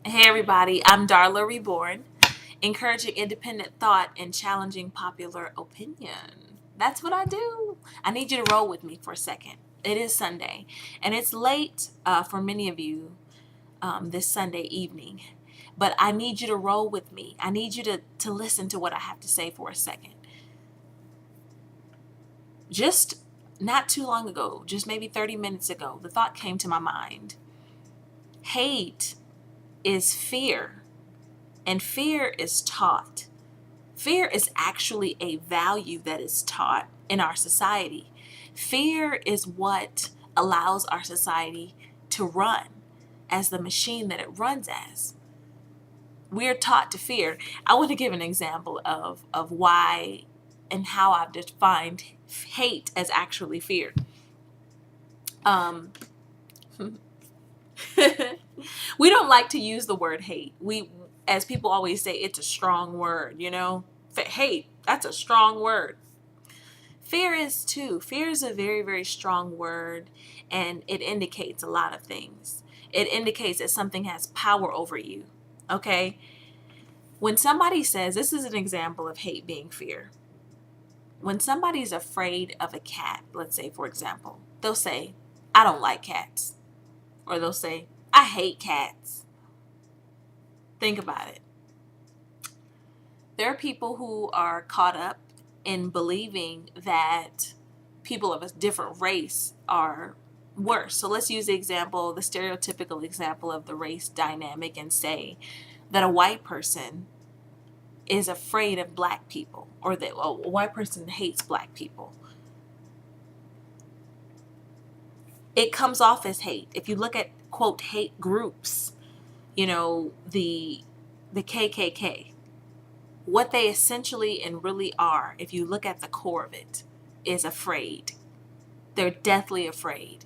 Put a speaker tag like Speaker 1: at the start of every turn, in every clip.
Speaker 1: Hey everybody, I'm Darla Reborn, encouraging independent thought and challenging popular opinion. That's what I do. I need you to roll with me for a second. It is Sunday, and it's late for many of you this Sunday evening, but I need you to roll with me. I need you to listen to what I have to say for a second. Just not too long ago, just maybe 30 minutes ago, the thought came to my mind. Hate is fear, and fear is taught. Fear is actually a value that is taught in our society. Fear is what allows our society to run as the machine that it runs as. We're taught to fear. I want to give an example of why and how I've defined hate as actually fear. Um, we don't like to use the word hate. As people always say, it's a strong word, Hate, that's a strong word. Fear is too. Fear is a very, very strong word, and it indicates a lot of things. It indicates that something has power over you. Okay? When somebody says, this is an example of hate being fear. When somebody's afraid of a cat, let's say, for example, they'll say, I don't like cats. Or they'll say, I hate cats. Think about it. There are people who are caught up in believing that people of a different race are worse. So let's use the stereotypical example of the race dynamic, and say that a white person is afraid of black people, or that a white person hates black people. It comes off as hate. If you look at, quote, hate groups, the KKK, what they essentially and really are, if you look at the core of it, is afraid. They're deathly afraid.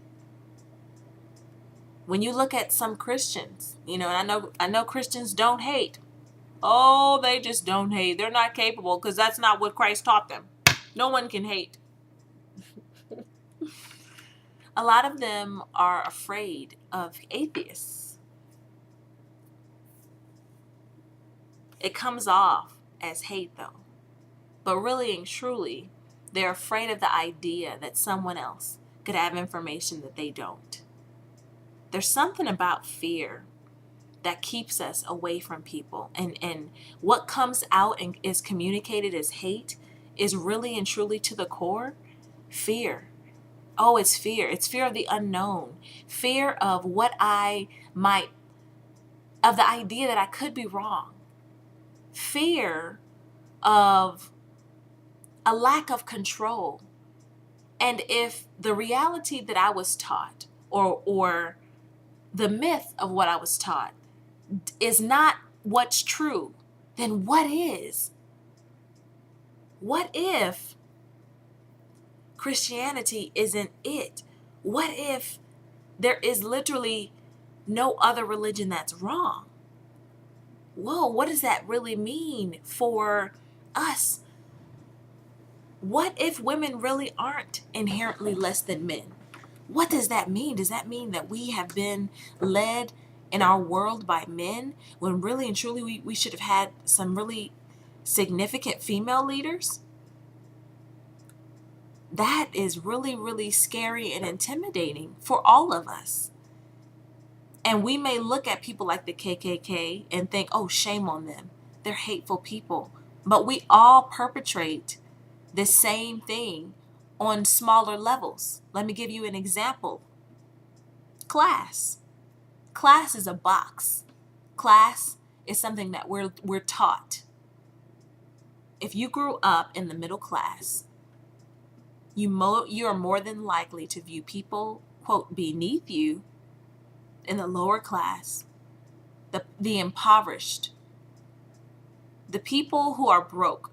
Speaker 1: When you look at some Christians, and I know Christians don't hate. Oh, they just don't hate. They're not capable, because that's not what Christ taught them. No one can hate. A lot of them are afraid of atheists. It comes off as hate, though. But really and truly, they're afraid of the idea that someone else could have information that they don't. There's something about fear that keeps us away from people. And what comes out and is communicated as hate is really and truly, to the core, fear. Oh, it's fear. It's fear of the unknown. Fear of of the idea that I could be wrong. Fear of a lack of control. And if the reality that I was taught, or the myth of what I was taught, is not what's true, then what is? What if Christianity isn't it? What if there is literally no other religion that's wrong? Whoa, what does that really mean for us? What if women really aren't inherently less than men? What does that mean? Does that mean that we have been led in our world by men, when really and truly we should have had some really significant female leaders? That is really, really scary and intimidating for all of us. And we may look at people like the KKK and think, oh, shame on them. They're hateful people. But we all perpetrate the same thing on smaller levels. Let me give you an example. Class. Class is a box. Class is something that we're taught. If you grew up in the middle class, you are more than likely to view people, quote, beneath you in the lower class, the impoverished, the people who are broke.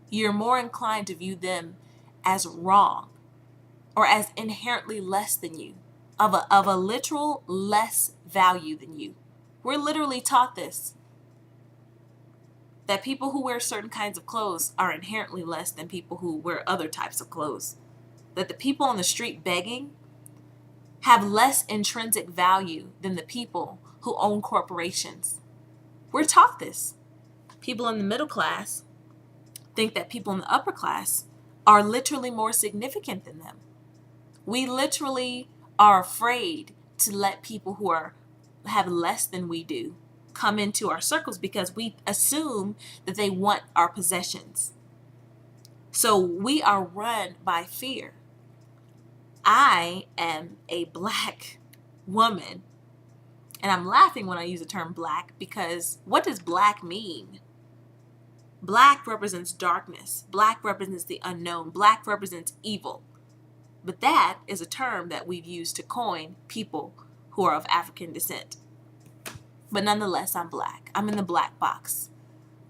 Speaker 1: You're more inclined to view them as wrong, or as inherently less than you, of a literal less value than you. We're literally taught this, that people who wear certain kinds of clothes are inherently less than people who wear other types of clothes. That the people on the street begging have less intrinsic value than the people who own corporations. We're taught this. People in the middle class think that people in the upper class are literally more significant than them. We literally are afraid to let people who have less than we do come into our circles because we assume that they want our possessions. So we are run by fear. I am a Black woman, and I'm laughing when I use the term Black because what does Black mean? Black represents darkness. Black represents the unknown. Black represents evil. But that is a term that we've used to coin people who are of African descent. But nonetheless, I'm Black. I'm in the Black box.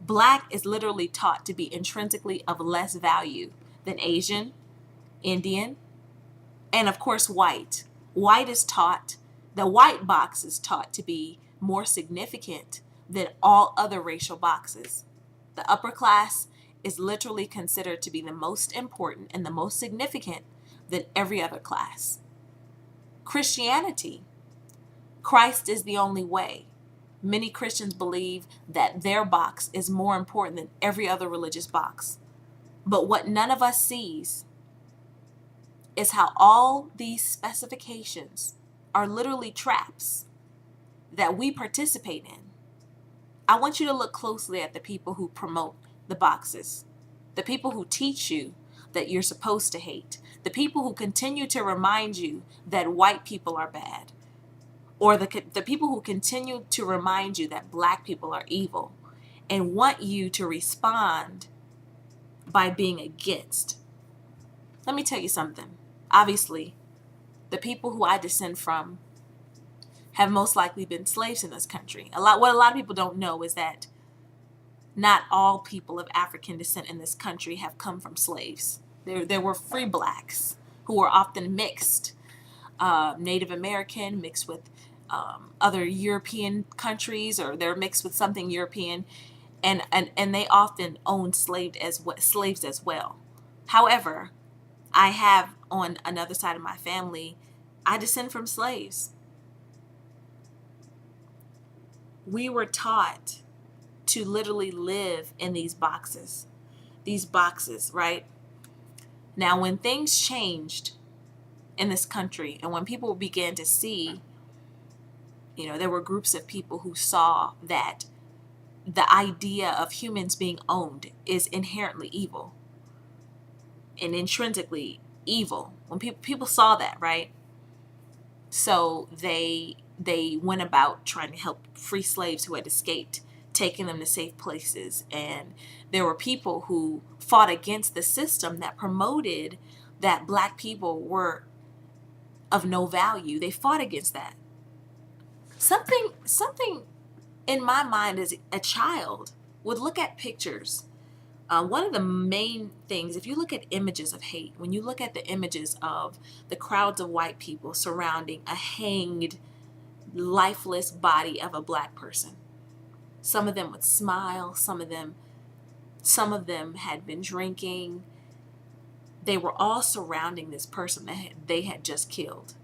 Speaker 1: Black is literally taught to be intrinsically of less value than Asian, Indian, and of course, white. The white box is taught to be more significant than all other racial boxes. The upper class is literally considered to be the most important and the most significant than every other class. Christianity, Christ is the only way. Many Christians believe that their box is more important than every other religious box. But what none of us sees is how all these specifications are literally traps that we participate in. I want you to look closely at the people who promote the boxes, the people who teach you that you're supposed to hate, the people who continue to remind you that white people are bad, or the people who continue to remind you that Black people are evil and want you to respond by being against. Let me tell you something. Obviously, the people who I descend from have most likely been slaves in this country. What a lot of people don't know is that not all people of African descent in this country have come from slaves. There were free Blacks who were often mixed, Native American mixed with other European countries, or they're mixed with something European, and they often owned slaves as well. However, I have on another side of my family, I descend from slaves. We were taught to literally live in these boxes, right? Now, when things changed in this country and when people began to see, there were groups of people who saw that the idea of humans being owned is inherently evil and intrinsically evil. When people saw that, right? So they went about trying to help free slaves who had escaped, taking them to safe places. And there were people who fought against the system that promoted that Black people were of no value. They fought against that. Something in my mind as a child would look at pictures. One of the main things, if you look at images of hate, when you look at the images of the crowds of white people surrounding a hanged, lifeless body of a Black person, some of them would smile, some of them had been drinking. They were all surrounding this person that they had just killed.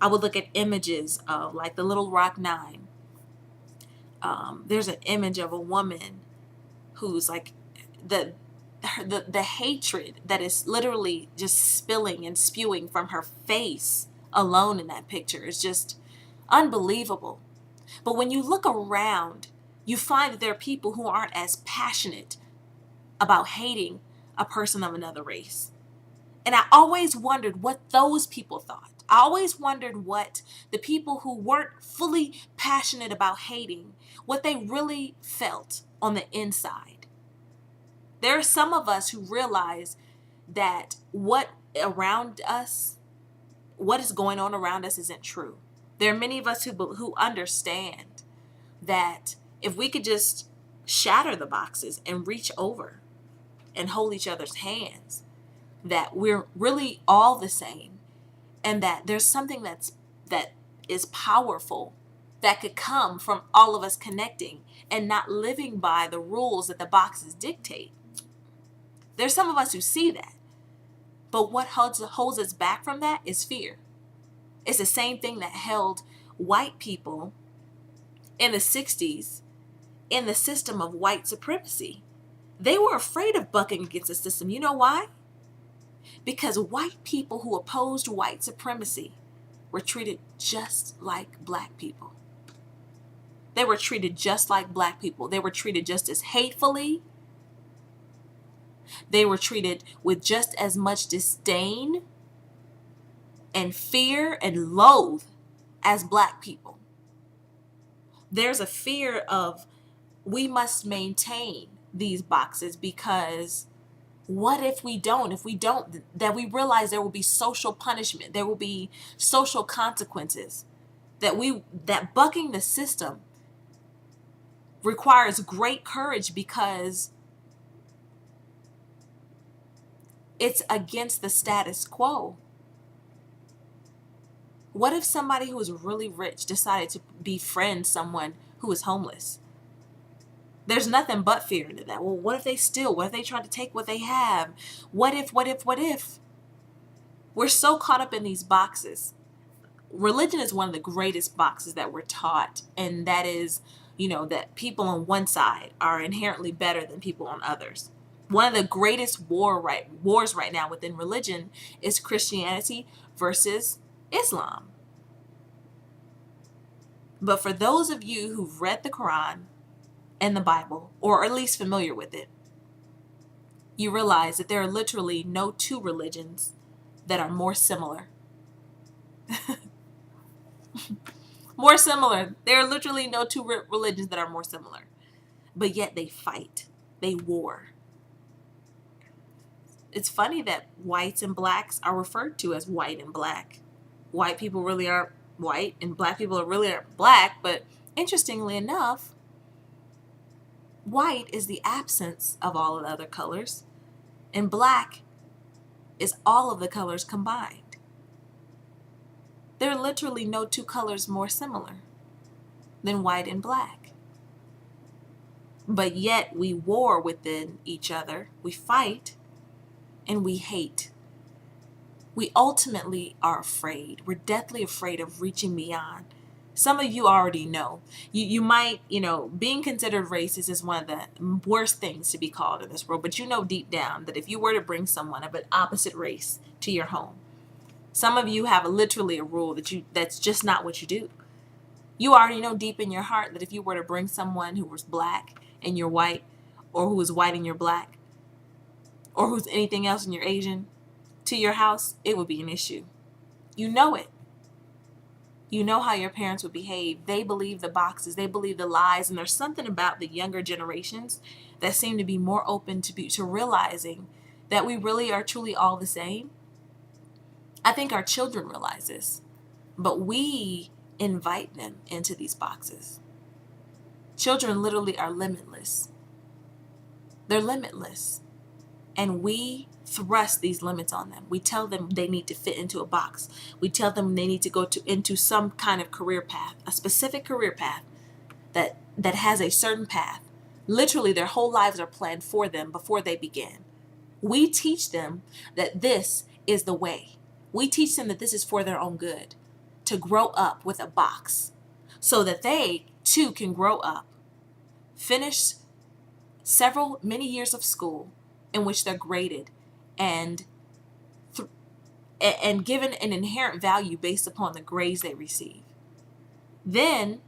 Speaker 1: I would look at images of like the Little Rock Nine. There's an image of a woman who's like the hatred that is literally just spilling and spewing from her face alone in that picture is just unbelievable. But when you look around, you find that there are people who aren't as passionate about hating a person of another race. And I always wondered what those people thought. I always wondered what the people who weren't fully passionate about hating, what they really felt on the inside. There are some of us who realize that what is going on around us isn't true. There are many of us who understand that if we could just shatter the boxes and reach over and hold each other's hands, that we're really all the same, and that there's something that is powerful that could come from all of us connecting and not living by the rules that the boxes dictate. There's some of us who see that, but what holds us back from that is fear. It's the same thing that held white people in the 60s in the system of white supremacy. They were afraid of bucking against the system. You know why? Because white people who opposed white supremacy were treated just like black people. They were treated just like black people. They were treated just as hatefully. They were treated with just as much disdain and fear and loathe as black people. There's a fear of, we must maintain these boxes because what if we don't? If we don't, that we realize there will be social punishment. There will be social consequences. That bucking the system requires great courage because it's against the status quo. What if somebody who is really rich decided to befriend someone who is homeless? There's nothing but fear into that. Well, what if they steal? What if they try to take what they have? What if? We're so caught up in these boxes. Religion is one of the greatest boxes that we're taught, and that is, that people on one side are inherently better than people on others. One of the greatest wars right now within religion is Christianity versus Islam. But for those of you who've read the Quran and the Bible, or at least familiar with it, you realize that there are literally no two religions that are more similar. More similar. There are literally no two religions that are more similar. But yet they fight. They war. It's funny that whites and blacks are referred to as white and black. White people really are white and black people really are black, but interestingly enough, white is the absence of all of the other colors, and black is all of the colors combined. There are literally no two colors more similar than white and black. But yet we war within each other, we fight, and we hate. We ultimately are afraid. We're deathly afraid of reaching beyond. Some of you already know. You might, being considered racist is one of the worst things to be called in this world. But you know deep down that if you were to bring someone of an opposite race to your home, some of you have literally a rule that's just not what you do. You already know deep in your heart that if you were to bring someone who was black and you're white, or who was white and you're black, or who's anything else and you're Asian, to your house, it would be an issue. You know it. You know how your parents would behave. They believe the boxes. They believe the lies. And there's something about the younger generations that seem to be more open to realizing that we really are truly all the same. I think our children realize this, but we invite them into these boxes. Children literally are limitless. They're limitless. And we thrust these limits on them. We tell them they need to fit into a box. We tell them they need to go into some kind of career path, a specific career path that has a certain path. Literally, their whole lives are planned for them before they begin. We teach them that this is the way. We teach them that this is for their own good, to grow up with a box so that they too can grow up, finish many years of school in which they're graded and given an inherent value based upon the grades they receive. Then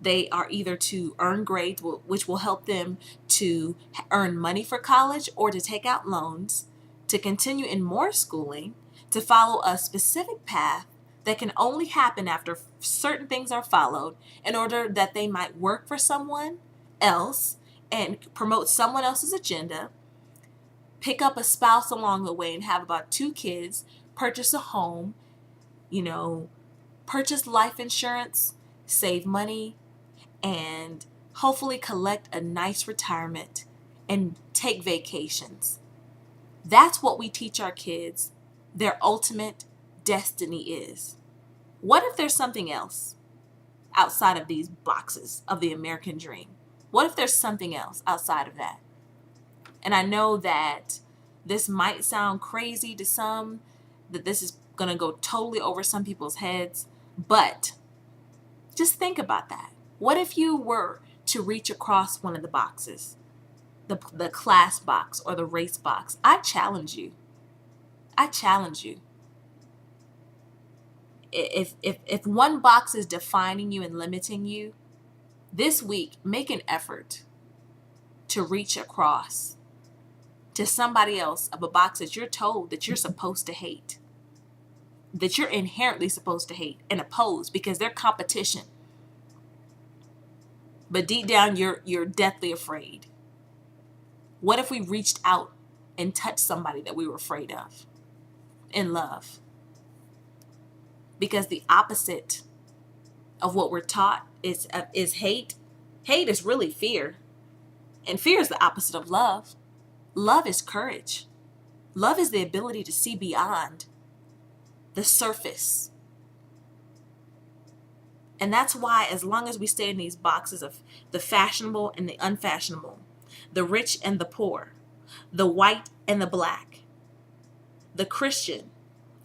Speaker 1: they are either to earn grades, which will help them to earn money for college or to take out loans, to continue in more schooling, to follow a specific path that can only happen after certain things are followed in order that they might work for someone else and promote someone else's agenda, pick up a spouse along the way and have about 2 kids, purchase a home, purchase life insurance, save money, and hopefully collect a nice retirement and take vacations. That's what we teach our kids their ultimate destiny is. What if there's something else outside of these boxes of the American dream? What if there's something else outside of that? And I know that this might sound crazy to some, that this is going to go totally over some people's heads, but Just think about that. What if you were to reach across one of the boxes, the class box or the race box? I challenge you. I challenge you. If one box is defining you and limiting you, this week, make an effort to reach across to somebody else of a box that you're told that you're supposed to hate, that you're inherently supposed to hate and oppose because they're competition. But deep down, you're deathly afraid. What if we reached out and touched somebody that we were afraid of in love? Because the opposite of what we're taught is hate. Hate is really fear. And fear is the opposite of love. Love is courage. Love is the ability to see beyond the surface. And that's why, as long as we stay in these boxes of the fashionable and the unfashionable, the rich and the poor, the white and the black, the Christian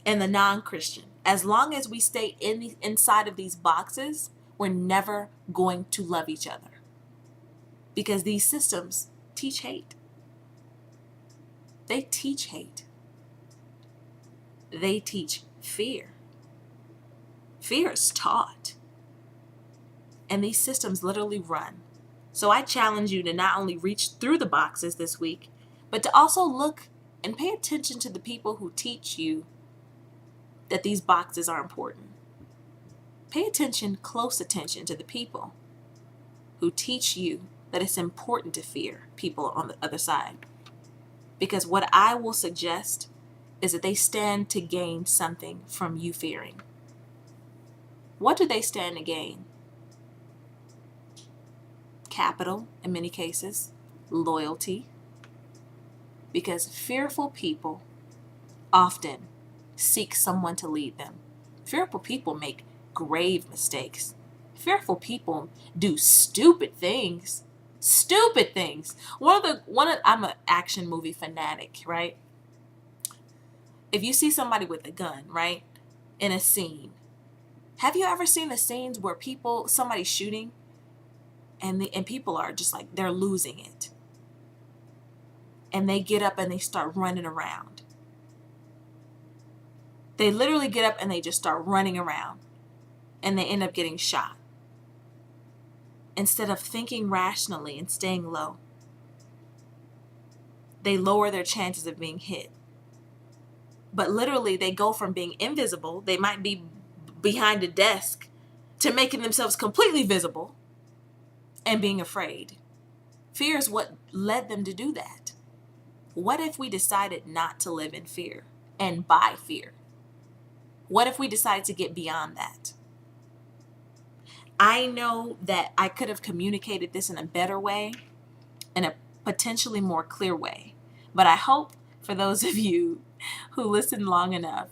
Speaker 1: and the non-Christian, as long as we stay inside of these boxes, we're never going to love each other. Because these systems teach hate. They teach hate. They teach fear. Fear is taught. And these systems literally run. So I challenge you to not only reach through the boxes this week, but to also look and pay attention to the people who teach you that these boxes are important. Pay attention, close attention to the people who teach you that it's important to fear people on the other side. Because what I will suggest is that they stand to gain something from you fearing. What do they stand to gain? Capital, in many cases, loyalty. Because fearful people often seek someone to lead them. Fearful people make grave mistakes. Fearful people do stupid things. Stupid things. I'm an action movie fanatic, right? If you see somebody with a gun, right, in a scene, have you ever seen the scenes where somebody's shooting and people are just like, they're losing it. And they get up and they start running around. They literally get up and they just start running around and they end up getting shot. Instead of thinking rationally and staying low, they lower their chances of being hit. But literally they go from being invisible, they might be behind a desk, to making themselves completely visible and being afraid. Fear is what led them to do that. What if we decided not to live in fear and by fear? What if we decided to get beyond that? I know that I could have communicated this in a better way, in a potentially more clear way. But I hope for those of you who listened long enough,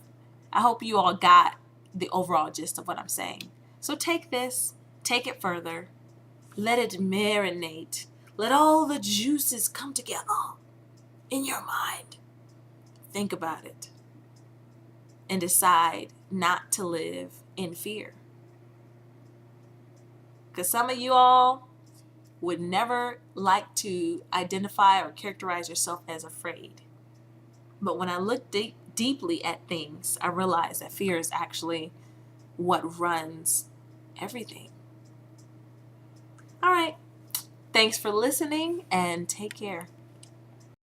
Speaker 1: I hope you all got the overall gist of what I'm saying. So take this, take it further, let it marinate, let all the juices come together in your mind. Think about it and decide not to live in fear. Because some of you all would never like to identify or characterize yourself as afraid. But when I look deeply at things, I realize that fear is actually what runs everything. All right. Thanks for listening and take care.